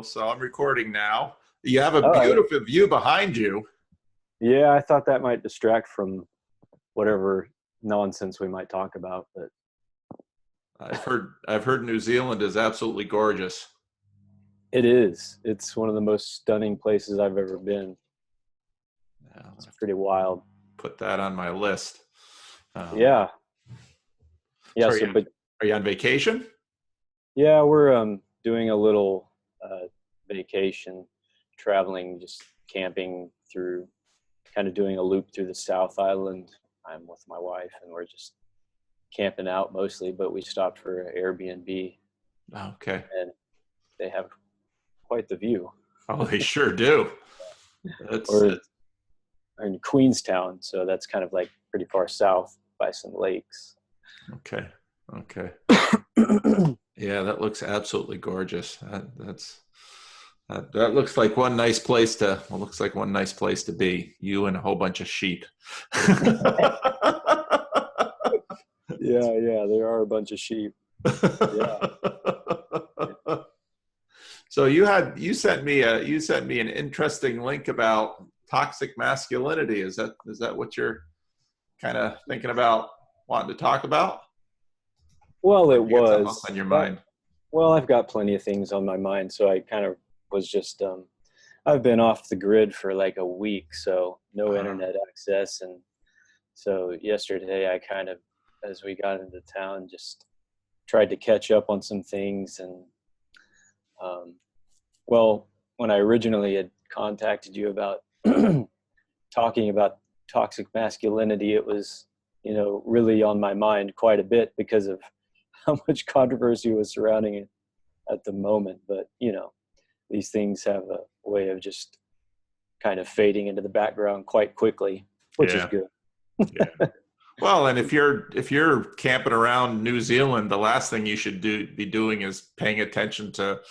So I'm recording now. You have a All right. beautiful view behind you. Yeah, I thought that might distract from whatever nonsense we might talk about, but I've heard New Zealand is absolutely gorgeous. it is. It's one of the most stunning places I've ever been. Yeah, I'll It's have to pretty wild. put that on my list. Yeah. Yeah, So are you on vacation? yeah, we're doing a little vacation, traveling, just camping through, kind of doing a loop through the South Island. I'm with my wife and we're just camping out mostly, but we stopped for an Airbnb Okay. and they have quite the view. Oh, they sure do. It's, We're it's in Queenstown, so that's kind of like pretty far south by some lakes. okay. Okay. Yeah, that looks absolutely gorgeous. That looks like one nice place to. Well, looks like one nice place to be. You and a whole bunch of sheep. Yeah, there are a bunch of sheep. Yeah. So you sent me an interesting link about toxic masculinity. Is that what you're kind of thinking about wanting to talk about? Well, Or it do you got something else was. on your mind? Well, I've got plenty of things on my mind, so I kind of was just I've been off the grid for like a week, so no Uh, internet access, and so yesterday I kind of, as we got into town, just tried to catch up on some things. And um, well, when I originally had contacted you about talking about toxic masculinity, it was, really on my mind quite a bit because of how much controversy was surrounding it at the moment. But, these things have a way of just kind of fading into the background quite quickly, which is yeah, good. yeah. Well, and if you're camping around New Zealand, the last thing you should be doing is paying attention to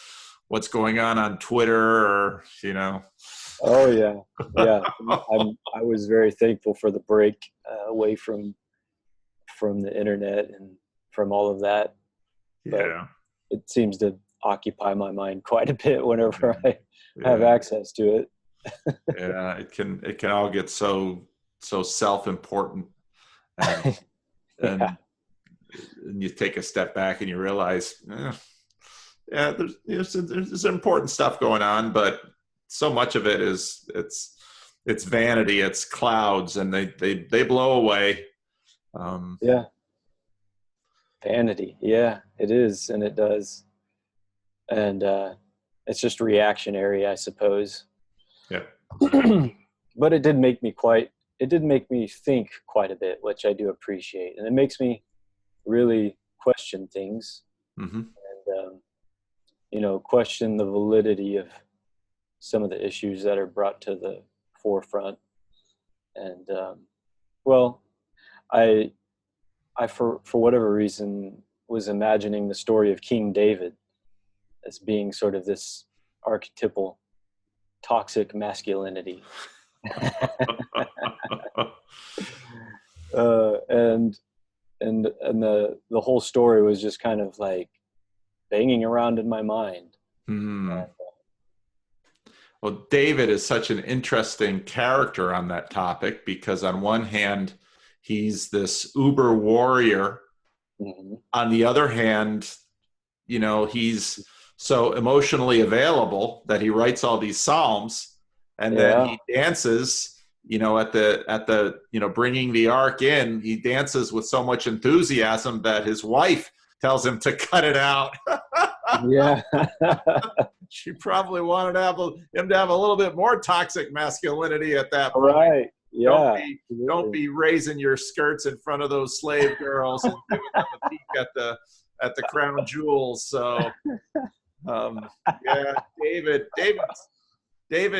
what's going on Twitter or. Oh yeah. Yeah. I was very thankful for the break away from the internet and from all of that. But Yeah, it seems to occupy my mind quite a bit whenever I have yeah, access to it. yeah. It can all get so self-important, and Yeah. and and you take a step back and you realize, yeah, there's important stuff going on, but so much of it is it's vanity, it's clouds, and they blow away. Um, Yeah. Vanity. Yeah, it is. And it does. And it's just reactionary, I suppose. yeah, But it did make me think quite a bit, which I do appreciate. And it makes me really question things hmm and, question the validity of some of the issues that are brought to the forefront. And, well, I, I, for whatever reason, was imagining the story of King David as being sort of this archetypal toxic masculinity. And the whole story was just kind of like banging around in my mind. Hmm. Well, David is such an interesting character on that topic because on one hand, he's this uber warrior. Mhm. On the other hand, he's so emotionally available that he writes all these psalms, and then Yeah, he dances, at the bringing the ark in. He dances with so much enthusiasm that his wife tells him to cut it out. yeah, She probably wanted him to have a little bit more toxic masculinity at that point. right, Don't yeah, be don't absolutely. be raising your skirts in front of those slave girls and giving them a peek at the crown jewels. So yeah, David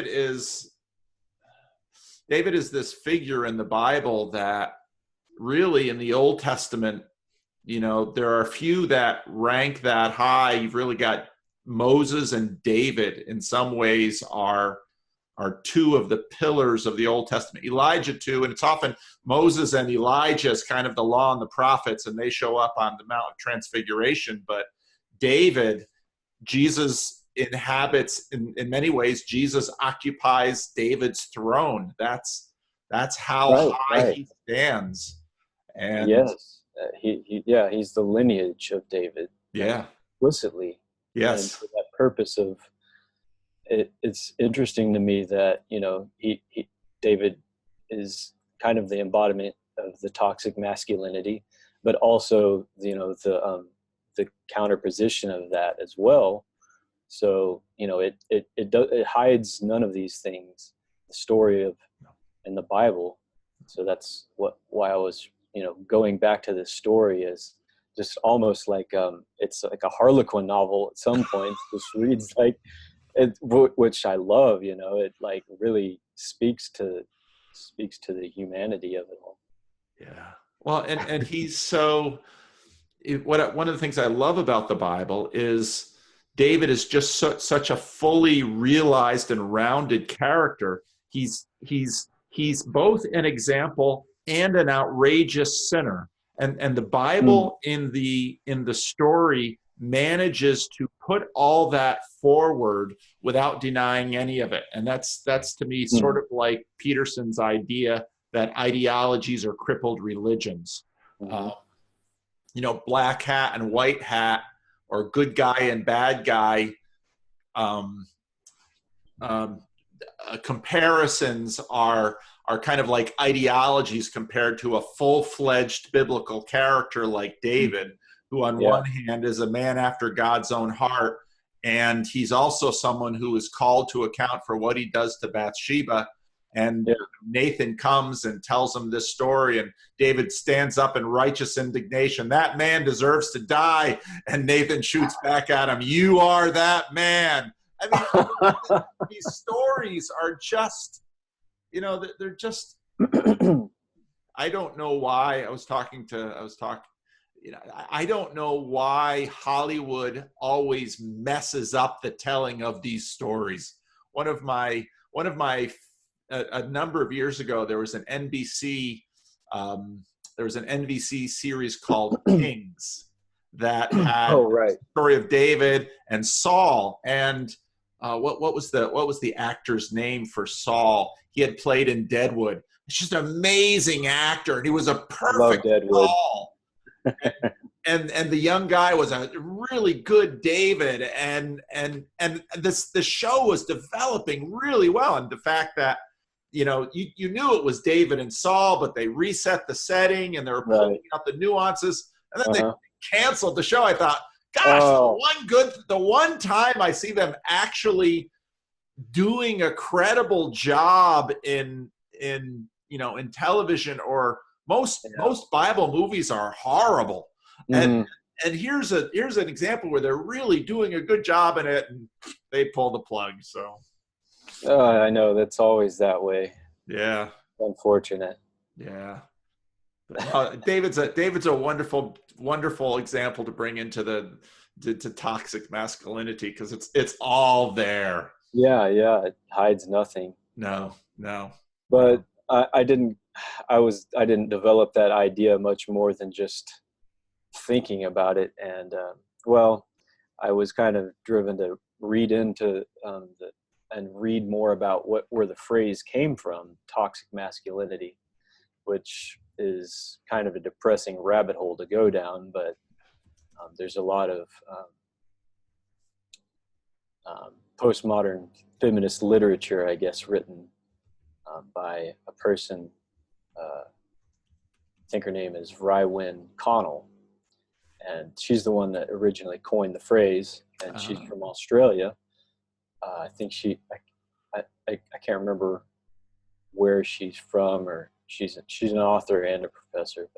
is David is this figure in the Bible that really in the Old Testament, there are a few that rank that high. You've really got Moses and David in some ways are two of the pillars of the Old Testament. Elijah too, and it's often Moses and Elijah as kind of the law and the prophets, and they show up on the Mount of Transfiguration. But David, Jesus inhabits, in many ways, Jesus occupies David's throne. That's how Right, high right. he stands. And Yes. Yeah, he's the lineage of David, yeah, explicitly. And yes, for that purpose of it, it's interesting to me that, David is kind of the embodiment of the toxic masculinity, but also, the counterposition of that as well. So, it hides none of these things, the story of in the Bible. So that's why I was, going back to this story is just almost like, it's like a Harlequin novel at some points. Just reads like it, which I love. It like really speaks to the humanity of it all. yeah. Well, and he's so. One of the things I love about the Bible is David is just such a fully realized and rounded character. He's both an example and an outrageous sinner. And the Mm. Bible in the story manages to put all that forward without denying any of it. And that's to me sort Mm. of like Peterson's idea that ideologies are crippled religions. Mm-hmm. Uh, Black hat and white hat, or good guy and bad guy, um, um, comparisons are kind of like ideologies compared to a full-fledged biblical character like David, who on Yeah. one hand is a man after God's own heart, and he's also someone who is called to account for what he does to Bathsheba. And Yeah. Nathan comes and tells him this story, and David stands up in righteous indignation. That man deserves to die. And Nathan shoots back at him, "You are that man." I mean, these stories are just, they're just, I don't know why. I don't know why Hollywood always messes up the telling of these stories. One of my a number of years ago, there was an NBC series called Kings that had Oh, right. the story of David and Saul. And what was the actor's name for Saul? He had played in Deadwood. He's just an amazing actor, and he was a I love perfect Deadwood. Saul. And the young guy was a really good David, and the show was developing really well. And the fact that you knew it was David and Saul, but they reset the setting and they were pulling out the nuances, and then Uh-huh. they canceled the show. I thought, gosh, Oh, the one time I see them actually doing a credible job in television, or most Bible movies are horrible. And mhm. and here's an example where they're really doing a good job in it, and they pull the plug. So I know that's always that way. yeah, Unfortunate. yeah. David's a wonderful example to bring into to toxic masculinity, because it's all there. Yeah, yeah. It hides nothing. No, no, But no. I didn't. I didn't develop that idea much more than just thinking about it, and well, I was kind of driven to read into and read more about where the phrase came from, toxic masculinity, which is kind of a depressing rabbit hole to go down. But there's a lot of postmodern feminist literature, I guess, written by a person. I think her name is Rywin Connell, and she's the one that originally coined the phrase, and she's from Australia. I think I can't remember where she's from, or she's an author and a professor,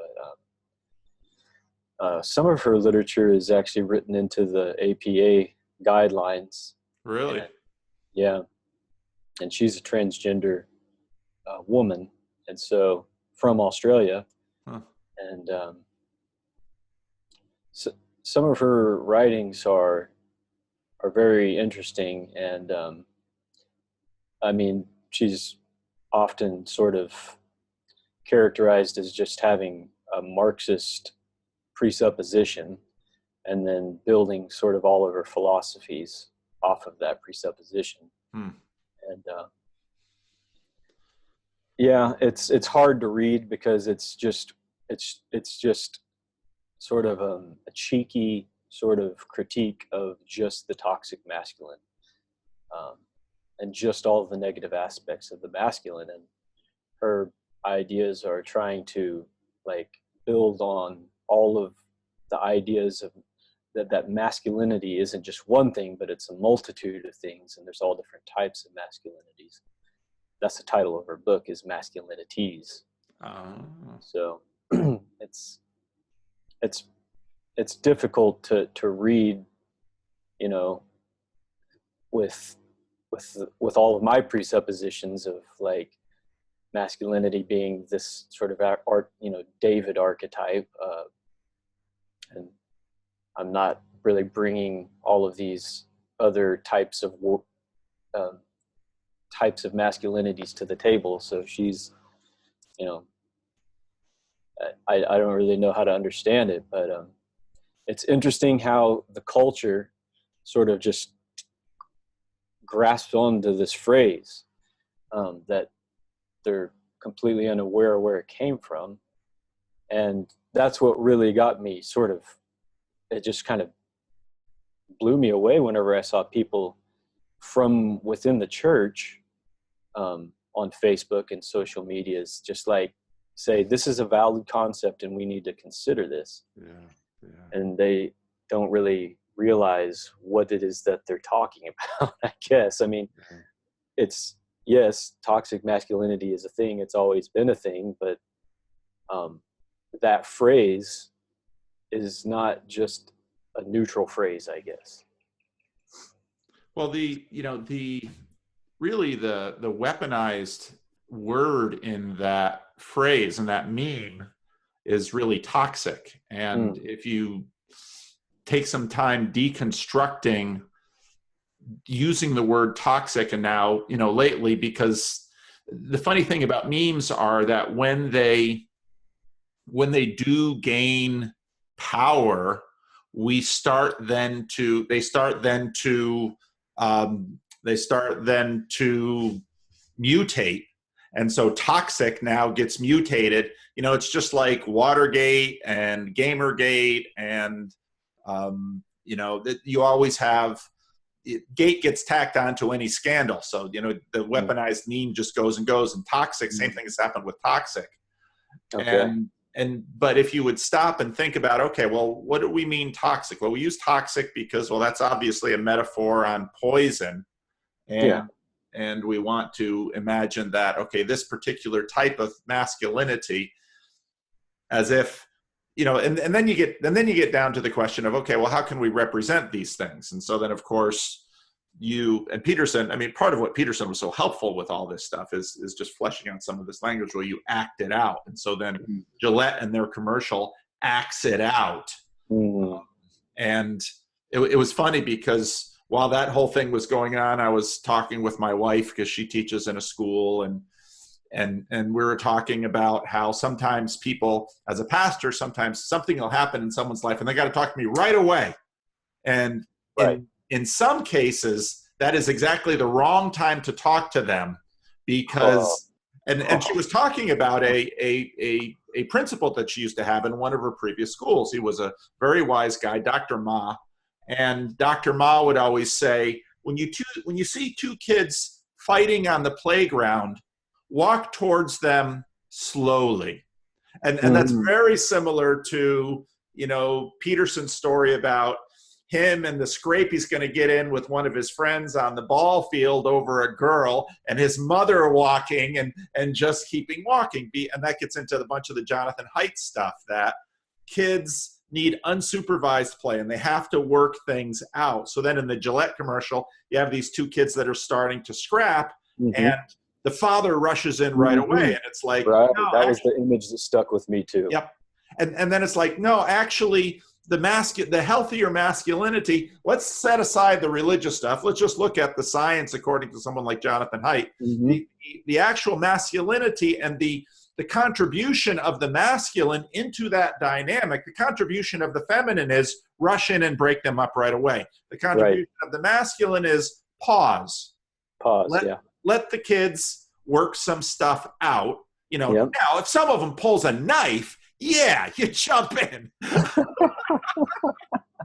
but some of her literature is actually written into the APA guidelines. Really? And, yeah, and she's a transgender woman, and so from Australia, and so some of her writings are very interesting, and I mean, she's often sort of characterized as just having a Marxist presupposition and then building sort of all of her philosophies off of that presupposition. Hmm. And yeah, it's hard to read because it's just sort of a cheeky sort of critique of just the toxic masculine, and just all of the negative aspects of the masculine. And her ideas are trying to like build on all of the ideas of that masculinity isn't just one thing, but it's a multitude of things, and there's all different types of masculinities. That's the title of her book, is Masculinities. So it's difficult to read, you know, with all of my presuppositions of like masculinity being this sort of David archetype, and I'm not really bringing all of these other types of masculinities to the table. So she's, you know, I don't really know how to understand it, but it's interesting how the culture sort of just grasps onto this phrase, that they're completely unaware of where it came from. And that's what really got me it just kind of blew me away whenever I saw people from within the church, on Facebook and social medias, just like say, this is a valid concept and we need to consider this. Yeah. And they don't really realize what it is that they're talking about, I guess. I mean, yes, toxic masculinity is a thing. It's always been a thing, but that phrase is not just a neutral phrase, I guess. Well, the weaponized word in that phrase and that meme is really toxic. And if you take some time deconstructing using the word toxic, and now, lately, because the funny thing about memes are that when they do gain power, they start then to mutate. And so toxic now gets mutated. It's just like Watergate and Gamergate, and that you always have gate gets tacked onto any scandal. So the weaponized meme just goes and goes. And toxic, same thing has happened with toxic. Okay. But if you would stop and think about, okay, well, what do we mean toxic? Well, we use toxic because, that's obviously a metaphor on poison. And we want to imagine that, okay, this particular type of masculinity, as if, and then you get down to the question of, okay, well, how can we represent these things? And so then, of course, you and Peterson, part of what Peterson was so helpful with all this stuff is just fleshing out some of this language where you act it out. And so then Gillette and their commercial acts it out. And it was funny because while that whole thing was going on, I was talking with my wife because she teaches in a school, and we were talking about how sometimes people, as a pastor, sometimes something will happen in someone's life and they got to talk to me right away. And in some cases, that is exactly the wrong time to talk to them, because and she was talking about a principal that she used to have in one of her previous schools. He was a very wise guy, Dr. Ma. And Dr. Ma would always say, when you see two kids fighting on the playground, walk towards them slowly. And that's very similar to, Peterson's story about him and the scrape he's going to get in with one of his friends on the ball field over a girl, and his mother walking and just keeping walking. And that gets into a bunch of the Jonathan Haidt stuff, that kids need unsupervised play and they have to work things out. So then in the Gillette commercial, you have these two kids that are starting to scrap, and the father rushes in right away. And it's like, right. No, that was the image that stuck with me too. Yep. And then it's like, no, actually the healthier masculinity, let's set aside the religious stuff. Let's just look at the science according to someone like Jonathan Haidt. The actual masculinity and the contribution of the masculine into that dynamic, the contribution of the feminine is rush in and break them up right away. The contribution Right. of the masculine is pause. Pause. Yeah. Let the kids work some stuff out. Yep. Now, if some of them pulls a knife, yeah, you jump in.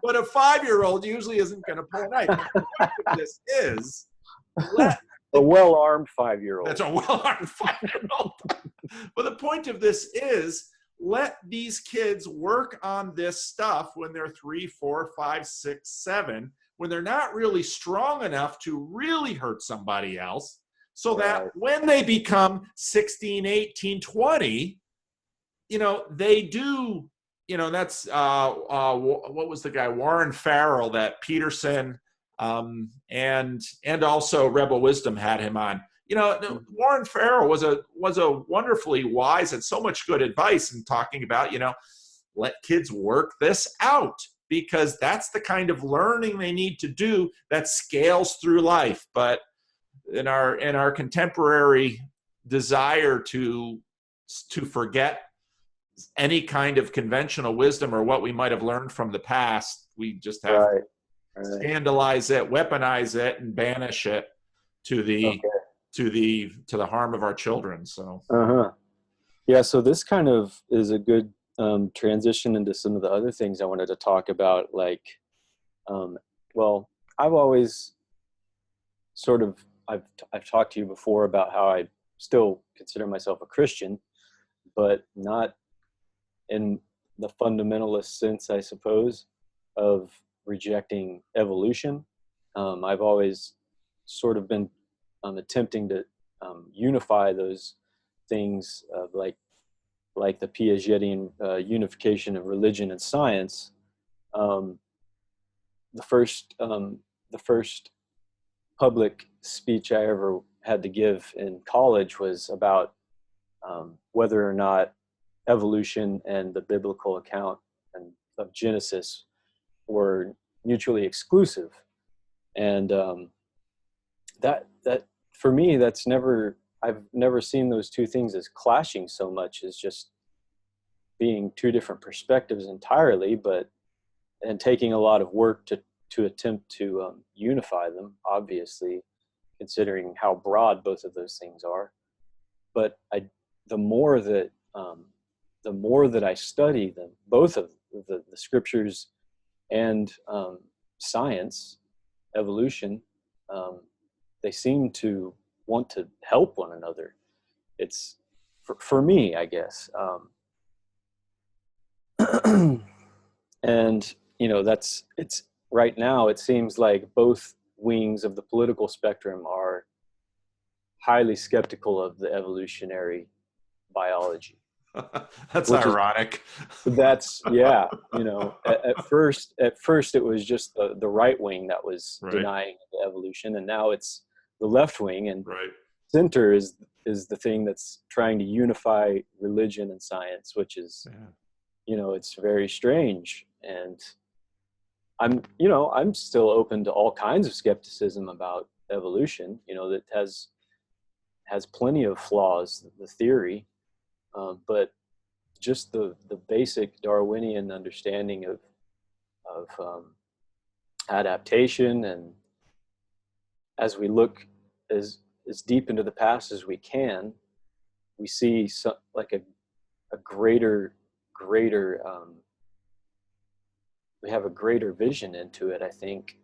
But a 5-year-old usually isn't going to pull a knife. The point of this is a well-armed 5-year-old. That's a well-armed 5-year-old. But the point of this is let these kids work on this stuff when they're 3, 4, 5, 6, 7, when they're not really strong enough to really hurt somebody else, so that when they become 16, 18, 20, they do, that's, what was the guy, Warren Farrell, that Peterson and also Rebel Wisdom had him on. Warren Farrell was a wonderfully wise and so much good advice in talking about, let kids work this out, because that's the kind of learning they need to do that scales through life. But in our contemporary desire to forget any kind of conventional wisdom or what we might have learned from the past, we just have to scandalize it, weaponize it, and banish it to the harm of our children. So yeah, so this kind of is a good transition into some of the other things I wanted to talk about. Like, well, I've always sort of I've talked to you before about how I still consider myself a Christian, but not in the fundamentalist sense, I suppose, of rejecting evolution. I've always sort of been attempting to unify those things, like the Piagetian unification of religion and science. The first public speech I ever had to give in college was about whether or not evolution and the biblical account of Genesis were mutually exclusive. And that for me, I've never seen those two things as clashing so much as just being two different perspectives entirely, and taking a lot of work to attempt to unify them, obviously, considering how broad both of those things are. But the more that I study them, both of the scriptures and science, evolution, they seem to want to help one another. It's for me, I guess. And it's right now, it seems like both wings of the political spectrum are highly skeptical of the evolutionary biology. That's ironic. Yeah. At first it was just the right wing that was denying the evolution, and now it's the left wing, and center is the thing that's trying to unify religion and science, which is, it's very strange. And I'm still open to all kinds of skepticism about evolution, that has plenty of flaws, the theory, but just the basic Darwinian understanding of adaptation, and as we look as deep into the past as we can, we see a greater we have a greater vision into it, I think.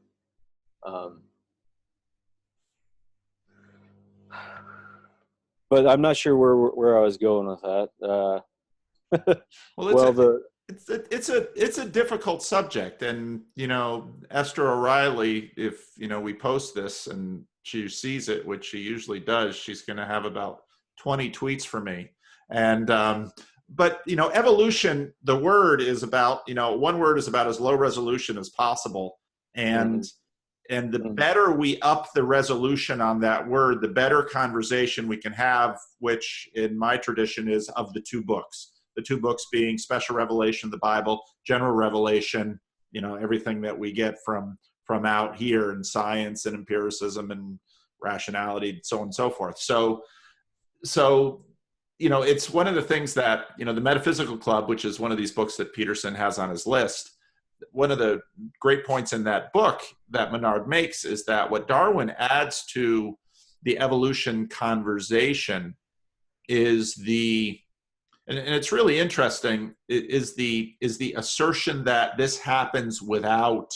But I'm not sure where I was going with that. It's a difficult subject, and Esther O'Reilly, if we post this and she sees it, which she usually does, she's going to have about 20 tweets for me. And but evolution, the word is about, one word is about as low resolution as possible, and the better we up the resolution on that word, the better conversation we can have, which in my tradition is of the two books. The two books being Special Revelation, the Bible, General Revelation, everything that we get from out here in science and empiricism and rationality, so on and so forth. So it's one of the things that, the Metaphysical Club, which is one of these books that Peterson has on his list, one of the great points in that book that Menard makes is that what Darwin adds to the evolution conversation is and it's really interesting, is the assertion that this happens without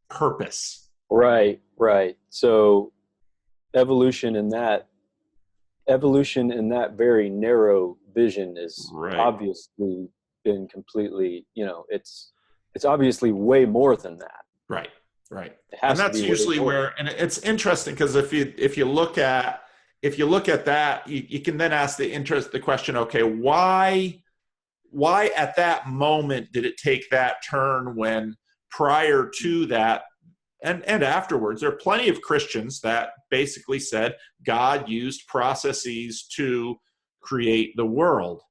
purpose. Right. So evolution in that very narrow vision is obviously been completely, it's obviously way more than that. Right. And that's usually where, and it's interesting because if you look at that, you can then ask the question, okay, why at that moment did it take that turn when prior to that and afterwards, there are plenty of Christians that basically said God used processes to create the world.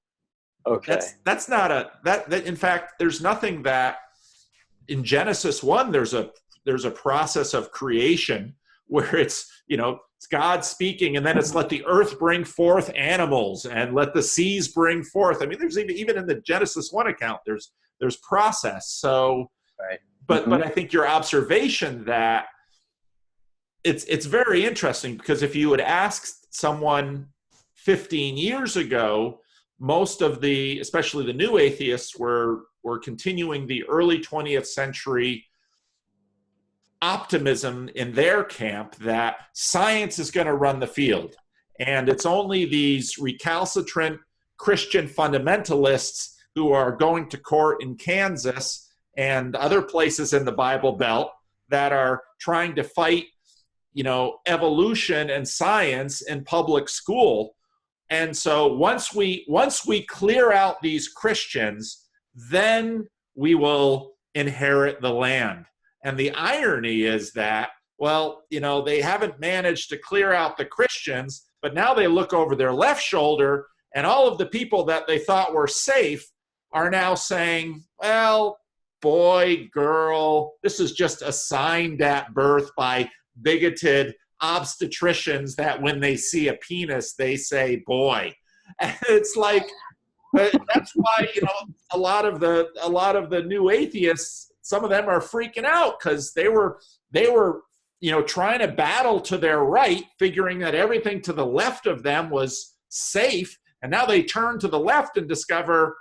Okay. That's not that in fact, there's nothing that in Genesis 1, there's a process of creation where it's God speaking, and then it's let the earth bring forth animals and let the seas bring forth. I mean, there's even in the Genesis 1 account, there's process. So, right. But I think your observation that it's very interesting, because if you had asked someone 15 years ago, most of especially the new atheists were continuing the early 20th century optimism in their camp that science is going to run the field. And it's only these recalcitrant Christian fundamentalists who are going to court in Kansas and other places in the Bible Belt that are trying to fight, evolution and science in public school. And so once we clear out these Christians, then we will inherit the land. And the irony is that, they haven't managed to clear out the Christians, but now they look over their left shoulder and all of the people that they thought were safe are now saying, well, boy, girl, this is just assigned at birth by bigoted obstetricians that when they see a penis, they say boy. And it's like, that's why, a lot of the new atheists, some of them are freaking out because they were trying to battle to their right, figuring that everything to the left of them was safe. And now they turn to the left and discover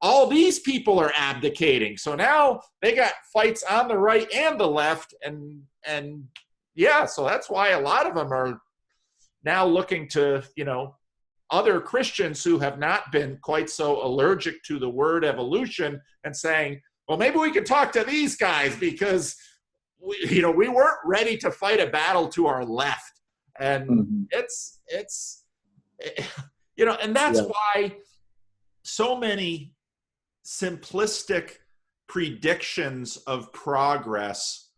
all these people are abdicating. So now they got fights on the right and the left. And yeah, so that's why a lot of them are now looking to, other Christians who have not been quite so allergic to the word evolution and saying, well, maybe we could talk to these guys because we weren't ready to fight a battle to our left. And it's and that's why so many simplistic predictions of progress,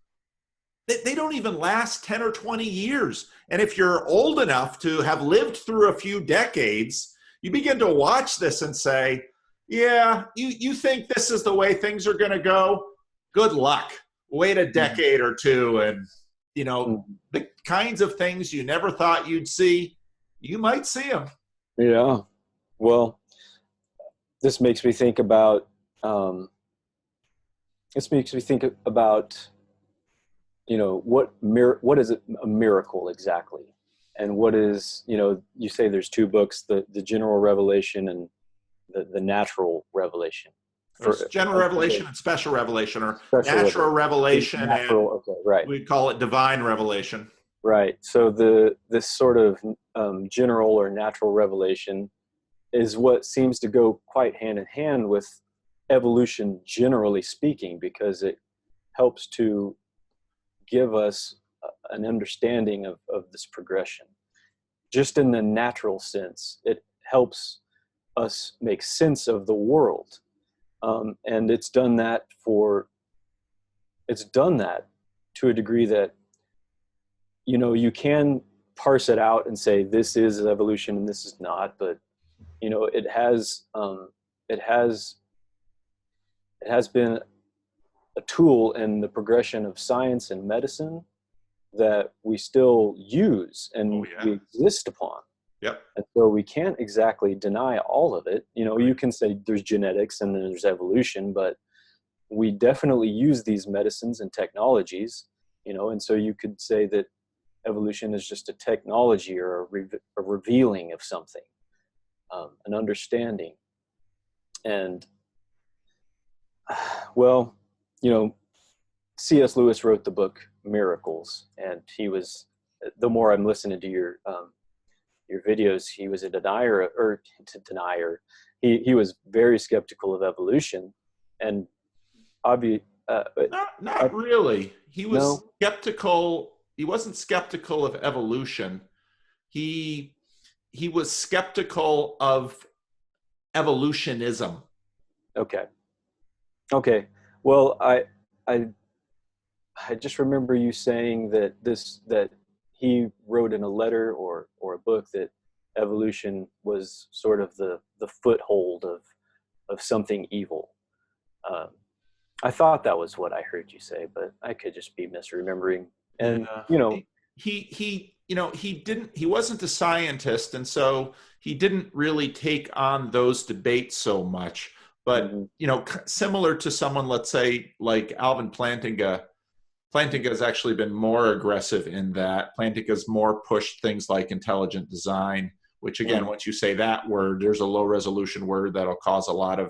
they don't even last 10 or 20 years. And if you're old enough to have lived through a few decades, you begin to watch this and say, yeah, you think this is the way things are going to go? Good luck. Wait a decade or two, and the kinds of things you never thought you'd see, you might see them. Yeah. Well, this makes me think about what is a miracle exactly, and what is, you say there's two books, the general revelation and the natural revelation. There's general revelation and special revelation, or natural revelation, right. We call it divine revelation. Right. So this sort of general or natural revelation is what seems to go quite hand in hand with evolution, generally speaking, because it helps to give us an understanding of this progression. Just in the natural sense, it helps us make sense of the world. And it's done that to a degree that, you can parse it out and say this is evolution and this is not, but it has been a tool in the progression of science and medicine that we still use and we exist upon. Yep. And so we can't exactly deny all of it. You know, you can say there's genetics and then there's evolution, but we definitely use these medicines and technologies, you know, and so you could say that evolution is just a technology or a revealing of something, an understanding. And, well, you know, C.S. Lewis wrote the book Miracles, and he was, the more I'm listening to your videos, he was a denier, he was very skeptical of evolution, and Not really. He was no, skeptical. He wasn't skeptical of evolution. He was skeptical of evolutionism. okay. Well, I just remember you saying that he wrote in a letter or a book that evolution was sort of the foothold of something evil. Um, I thought that was what I heard you say, but I could just be misremembering. And Yeah. you know, He wasn't a scientist, and so he didn't really take on those debates so much. But mhm, similar to someone, let's say, like Alvin Plantinga. Plantinga has actually been more aggressive in that. Plantinga's more pushed things like intelligent design, which again, mm, once you say that word, there's a low resolution word that'll cause a lot yeah,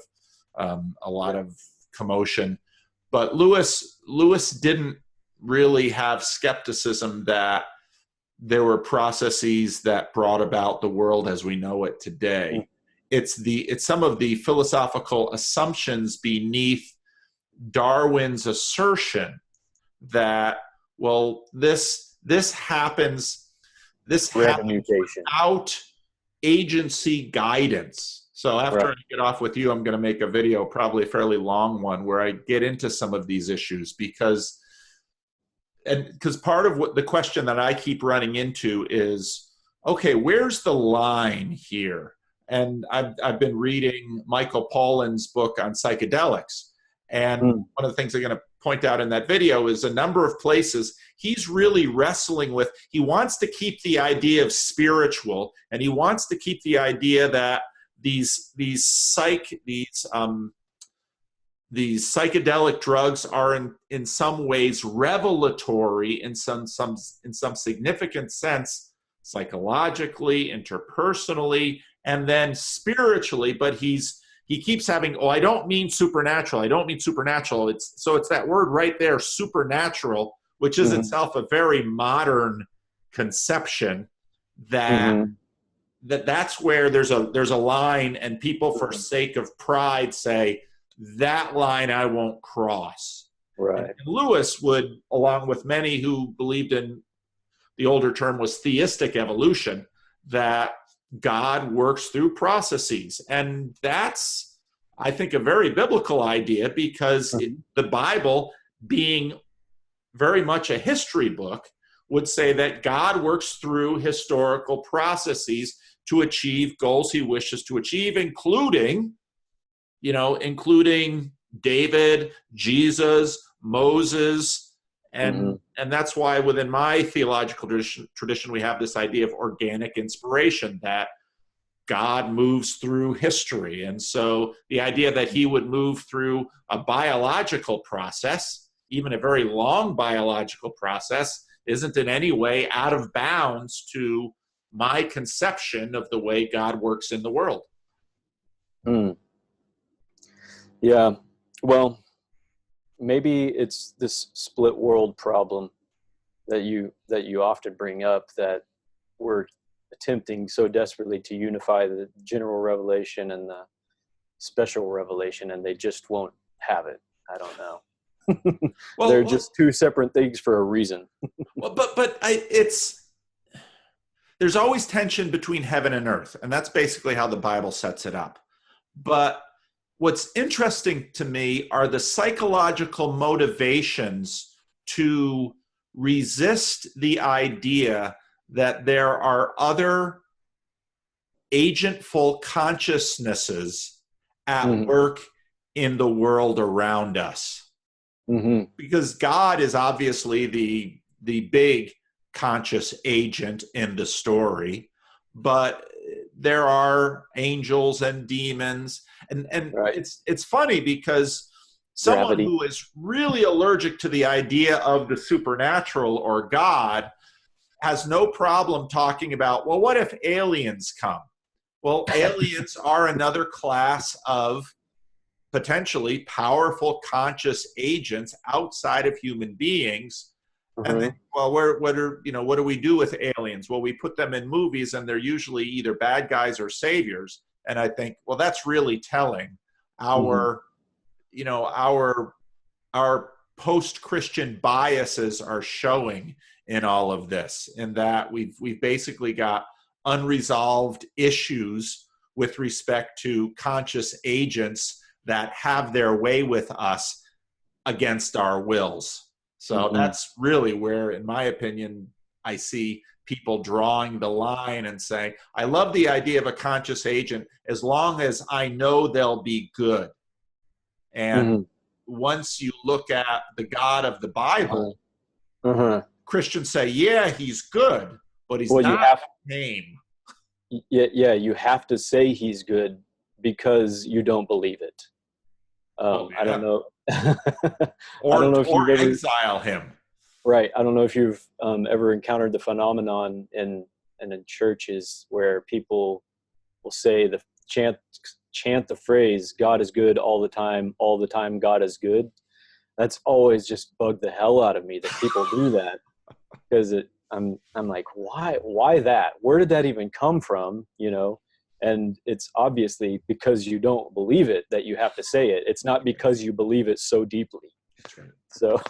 of commotion. But Lewis didn't really have skepticism that there were processes that brought about the world as we know it mm, today. It's some of the philosophical assumptions beneath Darwin's assertion that, well, this happens random mutation, without agency guidance. So after right? I get off with you, I'm going to make a video, probably a fairly long one, where I get into some of these issues because part of what the question that I keep running into is, okay, where's the line here? And I've been reading Michael Pollan's book on psychedelics. And Mm, one of the things I'm going to point out in that video is a number of places he's really wrestling with. He wants to keep the idea of spiritual, and he wants to keep the idea that these psychedelic drugs are in some ways revelatory in some significant sense, psychologically, interpersonally, and then spiritually. But he keeps having, oh, I don't mean supernatural. It's that word right there, supernatural, which is mhm, itself a very modern conception that mhm, that's where there's a line, and people, for mhm, sake of pride, say that line I won't cross. And right. Lewis would, along with many who believed in, the older term was theistic evolution, that God works through processes. And that's, I think, a very biblical idea, because Mhm, the Bible, being very much a history book, would say that God works through historical processes to achieve goals he wishes to achieve, including David, Jesus, Moses, mhm, and that's why within my theological tradition we have this idea of organic inspiration, that God moves through history. And so the idea that he would move through a biological process, even a very long biological process, isn't in any way out of bounds to my conception of the way God works in the world. mm. Yeah. Well, maybe it's this split world problem that you often bring up, that we're attempting so desperately to unify the general revelation and the special revelation, and they just won't have it. I don't know. They're Well, just two separate things for a reason. it's there's always tension between heaven and earth, and that's basically how the Bible sets it up. But what's interesting to me are the psychological motivations to resist the idea that there are other agentful consciousnesses at Mm-hmm. work in the world around us. Mm-hmm. Because God is obviously the big conscious agent in the story, but there are angels and demons. And Right. it's funny because someone Gravity. who is really allergic to the idea of the supernatural or God has no problem talking about, well, what if aliens come? Well, aliens are another class of potentially powerful conscious agents outside of human beings. And then, well, what do we do with aliens? Well, we put them in movies, and they're usually either bad guys or saviors. And I think, well, that's really telling. Our post-Christian biases are showing in all of this, in that we've basically got unresolved issues with respect to conscious agents that have their way with us against our wills. So that's really where, in my opinion, I see people drawing the line and saying, I love the idea of a conscious agent as long as I know they'll be good. And once you look at the God of the Bible, Christians say, yeah, he's good, but he's not the same. Yeah, you have to say he's good because you don't believe it. I don't know. Or, I don't know if you've ever exile him. Right. I don't know if you've ever encountered the phenomenon in churches where people will say chant the phrase "God is good all the time God is good." That's always just bugged the hell out of me that people do that, because I'm like, why that? Where did that even come from? And it's obviously because you don't believe it that you have to say it. It's not because you believe it so deeply. That's right. So,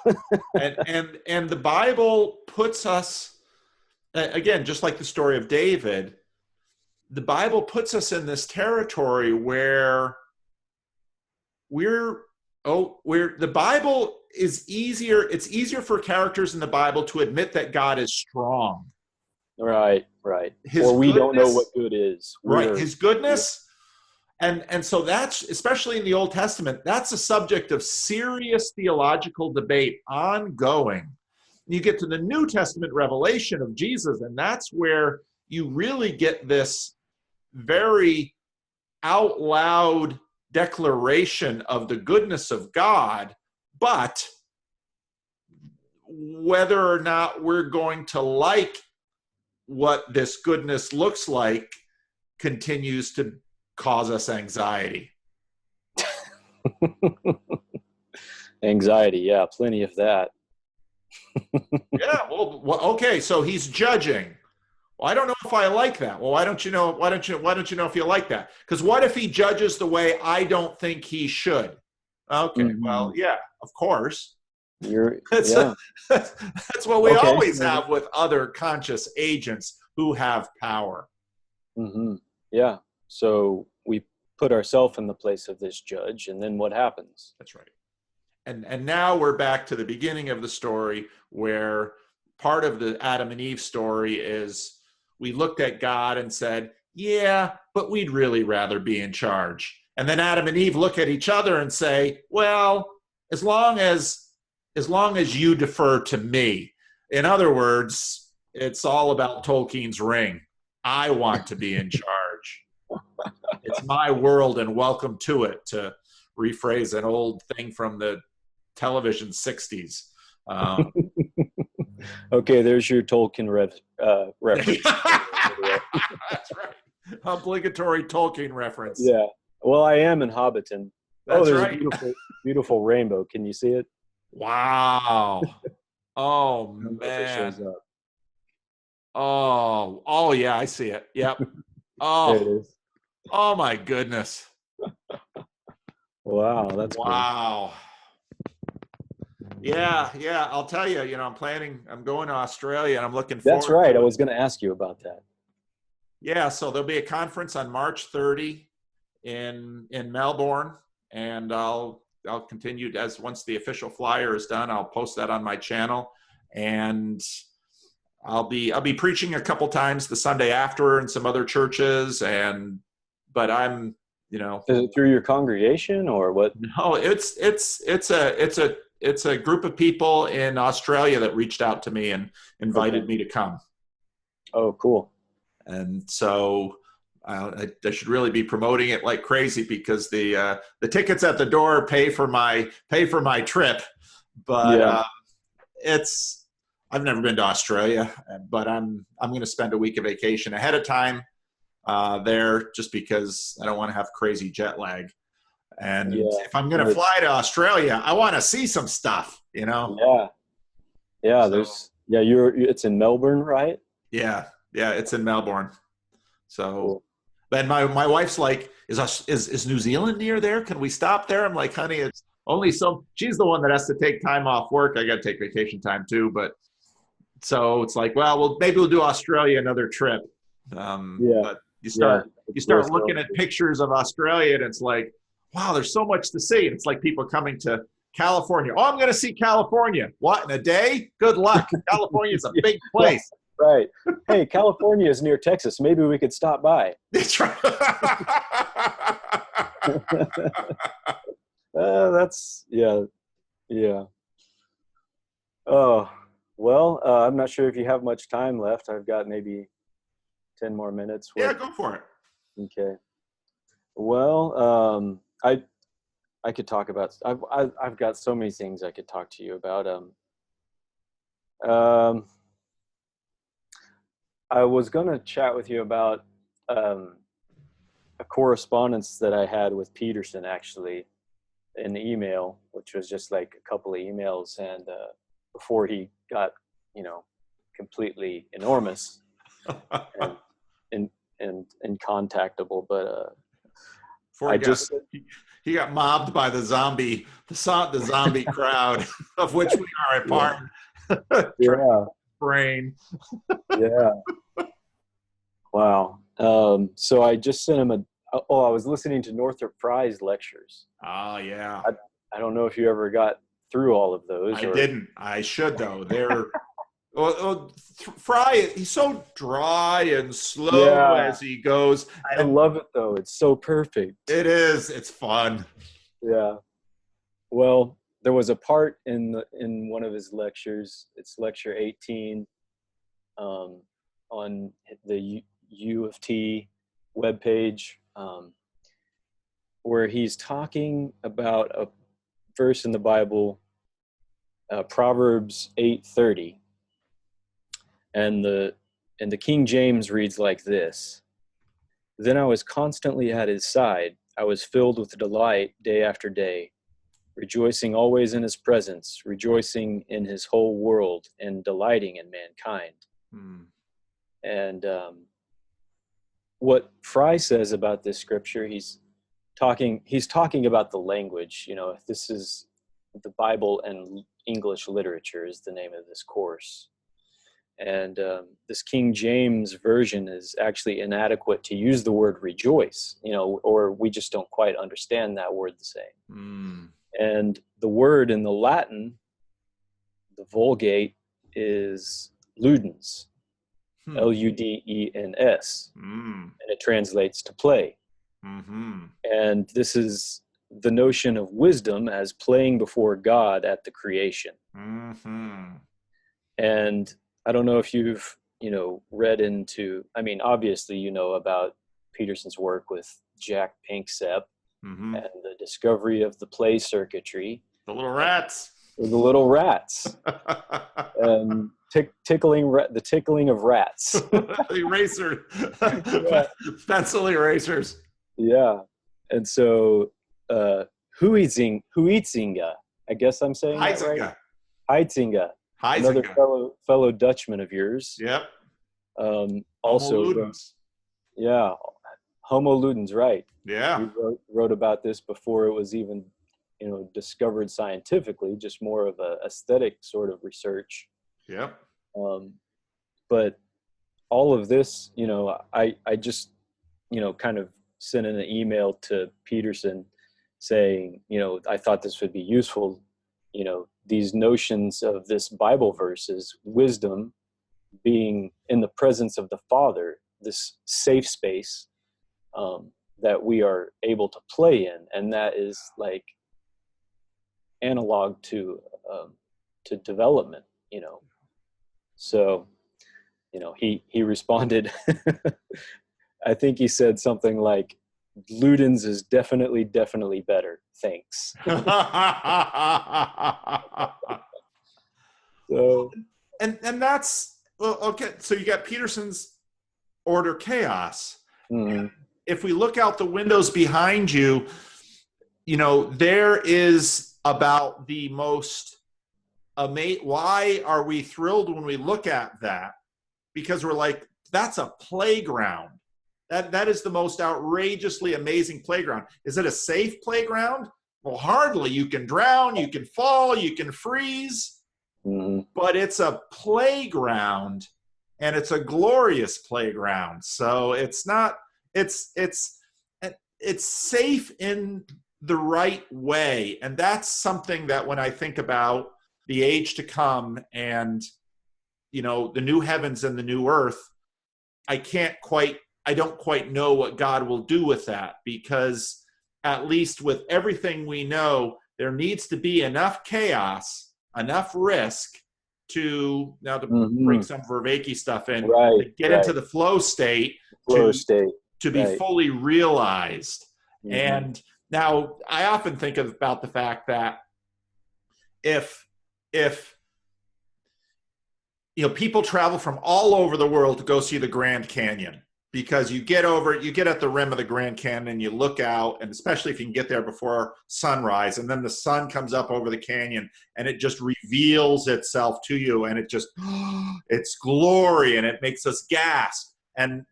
and the Bible puts us, again, just like the story of David, the Bible puts us in this territory where the Bible is easier. It's easier for characters in the Bible to admit that God is strong. Right. Or we don't know what good is. His goodness. And so that's, especially in the Old Testament, that's a subject of serious theological debate ongoing. You get to the New Testament revelation of Jesus, and that's where you really get this very out loud declaration of the goodness of God. But whether or not we're going to like what this goodness looks like continues to cause us anxiety. Anxiety, yeah, plenty of that. Yeah, well, okay, so he's judging. Well, I don't know if I like that. Well, why don't you know if you like that? Because what if he judges the way I don't think he should? Okay, well, yeah, of course. That's what we always have with other conscious agents who have power. Yeah. So we put ourselves in the place of this judge, and then what happens? That's right. And now we're back to the beginning of the story, where part of the Adam and Eve story is we looked at God and said, yeah, but we'd really rather be in charge. And then Adam and Eve look at each other and say, well, as long as you defer to me. In other words, it's all about Tolkien's ring. I want to be in charge. It's my world and welcome to it, to rephrase an old thing from the television 60s. Okay, there's your Tolkien reference. That's right. Obligatory Tolkien reference. Yeah. Well, I am in Hobbiton. That's there's right. a beautiful, beautiful rainbow. Can you see it? Wow. Oh, man. Oh, yeah, I see it. Yep. Oh, there it is. Oh, my goodness. Wow, that's wow. Cool. Yeah, I'll tell you, I'm going to Australia, and I'm looking forward That's right. I was going to ask you about that. Yeah, so there'll be a conference on March 30 in Melbourne, and I'll continue once the official flyer is done, I'll post that on my channel, and I'll be preaching a couple times the Sunday after in some other churches, but I'm, Is it through your congregation or what? No, it's a group of people in Australia that reached out to me and invited me to come. Oh, cool. And so I should really be promoting it like crazy, because the tickets at the door pay for my trip. But Yeah. it's I've never been to Australia, but I'm going to spend a week of vacation ahead of time there, just because I don't want to have crazy jet lag. And Yeah. if I'm going to fly to Australia, I want to see some stuff, you know? Yeah. Yeah. So, It's in Melbourne, right? yeah, it's in Melbourne. So Cool. then my wife's like, is New Zealand near there? Can we stop there? I'm like, honey, it's only so, she's the one that has to take time off work. I got to take vacation time too. But so it's like, well, maybe we'll do Australia another trip. Yeah. But you Yeah. start looking at pictures of Australia, and it's like, wow, there's so much to see. And it's like people coming to California. Oh, I'm going to see California. What, in a day? Good luck. California is a big place. Right. Hey, California is near Texas. Maybe we could stop by. That's right. Yeah. Yeah. Oh, well, I'm not sure if you have much time left. I've got maybe 10 more minutes. Yeah, go for it. Okay. Well, I could talk about, I've got so many things I could talk to you about. I was going to chat with you about a correspondence that I had with Peterson, actually, in email, which was just like a couple of emails, and before he got, completely enormous and incontactable. But he got mobbed by the zombie crowd, of which we are a part. Yeah. Brain. Yeah. Wow. So I just sent him I was listening to Northrop Frye's lectures. Oh, yeah. I don't know if you ever got through all of those. I didn't. I should, though. They're Fry, he's so dry and slow as he goes. I love it, though. It's so perfect. It is. It's fun. Yeah. Well, there was a part in one of his lectures. It's lecture 18 on the U of T webpage, where he's talking about a verse in the Bible, Proverbs 8:30, and the King James reads like this: "Then I was constantly at his side. I was filled with delight day after day, rejoicing always in his presence, rejoicing in his whole world, and delighting in mankind." And what Fry says about this scripture, he's talking about the language. This is the Bible and English literature is the name of this course. And this King James version is actually inadequate to use the word rejoice, or we just don't quite understand that word the same. And the word in the Latin, the Vulgate, is ludens, Ludens, and it translates to play. And this is the notion of wisdom as playing before God at the creation. And I don't know if you've, read into, obviously, about Peterson's work with Jack Panksepp and the discovery of the play circuitry. The little rats. The little rats. The tickling of rats. Eraser. Pencil erasers. Yeah. And so, Huizinga, I guess I'm saying that right? Huizinga. Another fellow Dutchman of yours. Yep. Also, Homo ludens, right? Yeah. He wrote about this before it was even, discovered scientifically, just more of a aesthetic sort of research. Yep. But all of this, I just, kind of sent in an email to Peterson saying, I thought this would be useful. These notions of this Bible verses, wisdom being in the presence of the Father, this safe space that we are able to play in, and that is like analog to development, So he responded. I think he said something like, Luden's is definitely better, thanks. So, and that's, well, okay, so you got Peterson's order chaos. mm-hmm. If we look out the windows behind you, there is about the most amazing. Why are we thrilled when we look at that? Because we're like, that's a playground. That is the most outrageously amazing playground. Is it a safe playground? Well, hardly. You can drown, you can fall, you can freeze, but it's a playground, and it's a glorious playground. So it's not, it's safe in the right way. And that's something that when I think about the age to come and, the new heavens and the new earth, I don't quite know what God will do with that, because at least with everything we know, there needs to be enough chaos, enough risk to bring some Vervaeke stuff in, to get into the flow state, to be fully realized. Mm-hmm. And now I often think about the fact that if people travel from all over the world to go see the Grand Canyon, because you get at the rim of the Grand Canyon, you look out, and especially if you can get there before sunrise, and then the sun comes up over the canyon and it just reveals itself to you, and it's glory, and it makes us gasp. And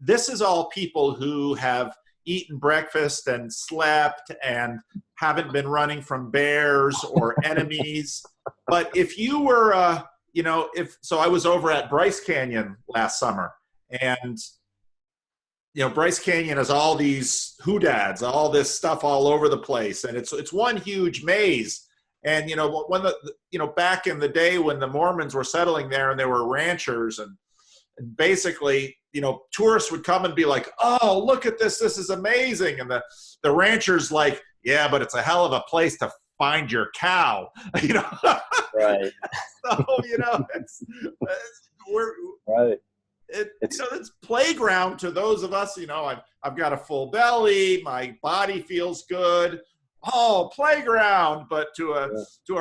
this is all people who have eaten breakfast and slept and haven't been running from bears or enemies. But if you were, I was over at Bryce Canyon last summer, and Bryce Canyon has all these hoodads, all this stuff all over the place, and it's one huge maze. And when back in the day when the Mormons were settling there, and there were ranchers, and basically tourists would come and be like, "Oh, look at this is amazing," and the ranchers like, "Yeah, but it's a hell of a place to find your cow." Right. So we're right. It's playground to those of us. I've got a full belly, my body feels good. Oh, playground. But to a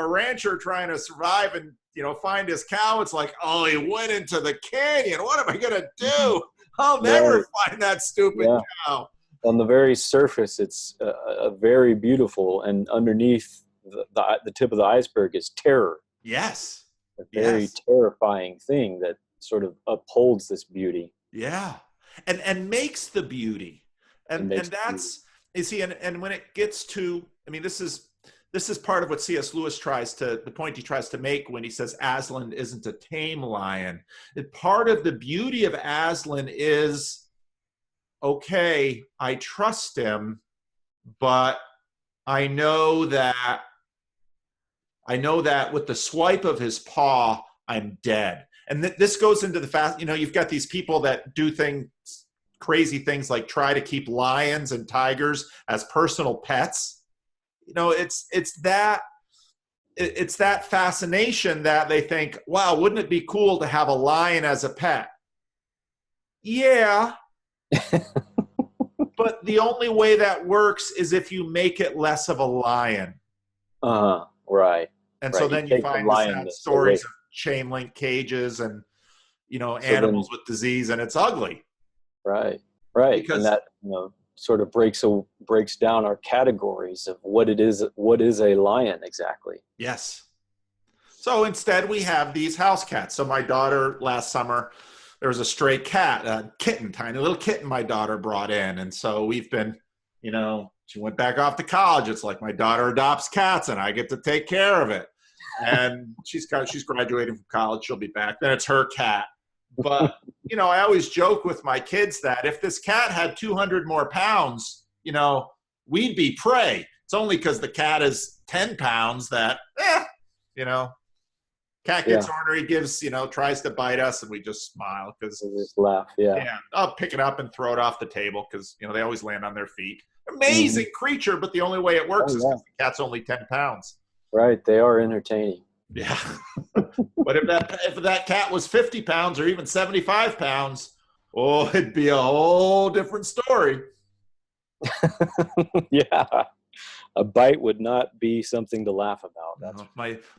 rancher trying to survive and find his cow, it's like, oh, he went into the canyon. What am I gonna do? I'll never find that stupid cow. On the very surface, it's a very beautiful, and underneath the tip of the iceberg is terror. Yes. A very terrifying thing that sort of upholds this beauty. Yeah. And makes the beauty. And that's, you see, and when it gets to, this is part of what C.S. Lewis the point he tries to make when he says Aslan isn't a tame lion. Part of the beauty of Aslan is, okay, I trust him, but I know that with the swipe of his paw, I'm dead. And this goes into the fact, you've got these people that do crazy things like try to keep lions and tigers as personal pets. It's that fascination that they think, wow, wouldn't it be cool to have a lion as a pet? Yeah. But the only way that works is if you make it less of a lion. Right. And so then you find the sad stories of chain link cages and, animals with disease, and it's ugly. Right. Because, and that, sort of breaks down our categories of what is a lion exactly. Yes. So instead we have these house cats. So my daughter last summer, there was a stray cat, a kitten, tiny little kitten my daughter brought in. And so we've been, she went back off to college. It's like my daughter adopts cats and I get to take care of it. And she's graduating from college. She'll be back. Then it's her cat. But, I always joke with my kids that if this cat had 200 more pounds, we'd be prey. It's only because the cat is 10 pounds that, cat gets ornery, tries to bite us, and we just smile because we just laugh. Yeah. I'll pick it up and throw it off the table because, they always land on their feet. Amazing creature, but the only way it works is because the cat's only 10 pounds. Right. They are entertaining. Yeah. But if that cat was 50 pounds or even 75 pounds, oh, it'd be a whole different story. Yeah. A bite would not be something to laugh about. That's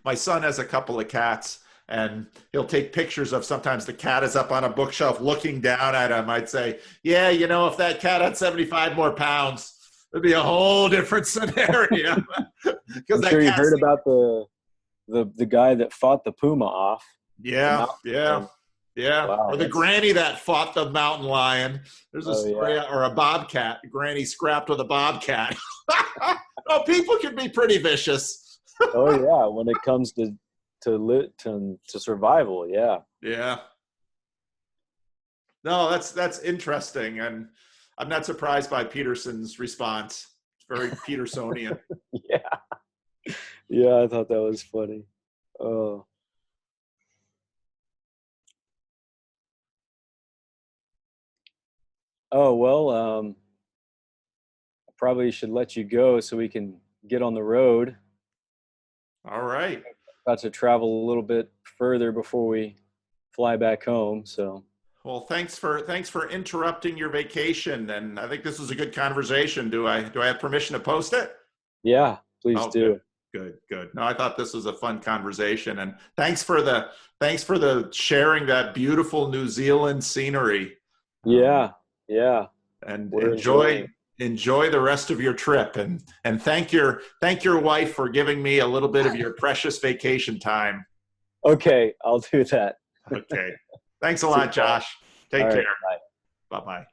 My son has a couple of cats, and he'll take pictures of, sometimes the cat is up on a bookshelf looking down at him. I'd say, yeah, if that cat had 75 more pounds, it'd be a whole different scenario. I'm sure you heard about the guy that fought the puma off. Yeah. Wow, Or the granny that fought the mountain lion. There's a story, or a bobcat. Granny scrapped with a bobcat. Oh, people can be pretty vicious. Oh yeah, when it comes to survival, yeah. Yeah. No, that's interesting, and I'm not surprised by Peterson's response. It's very Petersonian. Yeah, I thought that was funny. Oh. Oh, well, I probably should let you go so we can get on the road. All right. About to travel a little bit further before we fly back home. So, well, thanks for interrupting your vacation, and I think this was a good conversation. Do I have permission to post it? Yeah, please do. Good. No, I thought this was a fun conversation, and thanks for the sharing that beautiful New Zealand scenery. Yeah. And enjoy the rest of your trip, and thank your wife for giving me a little bit of your precious vacation time. Okay, I'll do that. Okay. Thanks a lot, Josh. Take care. Bye. Bye-bye.